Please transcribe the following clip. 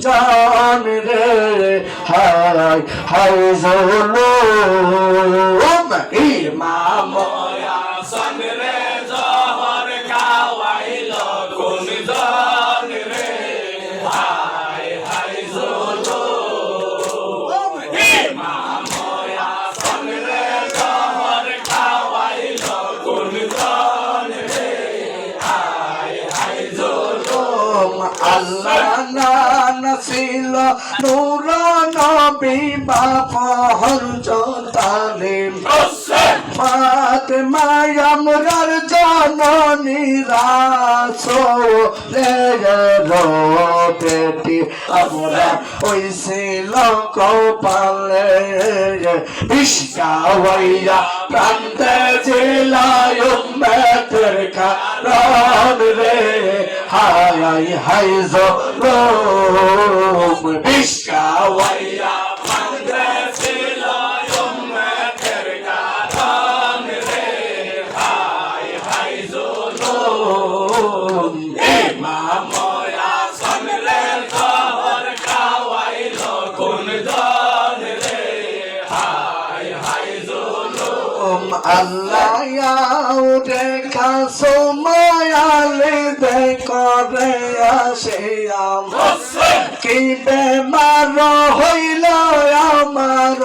জান রে হায় হায় জুলুম ইমাম হাসান রে জহর খাওয়াইল কোন জন রে হায় হায় জুলুম ইমাম হাসান রে জহর খাওয়াইল কোন জন রে হায় হায় জুলুম আল্লাহ নাছিল নূর নবী বাফর তালিম ফাতেমা আমরার জননী রাসূলের বেটি আমরা হইছিল কপালে ইশকাওয়াইয়া প্রান্তে জেলায় উম্মতের কারণ রে হায় হায় জুলুম ইশকাওয়াইয়া প্রান্তে ছিল উম্মতের কারণ রে হায় হায় জুলুম ইমাম হাসান রে জহর খাওয়াইল কোন জন রে হায় হায় জুলুম আল্লাহ দেখা সময়ালে দেখরে আসিয়াম কি বেমার হইল আমার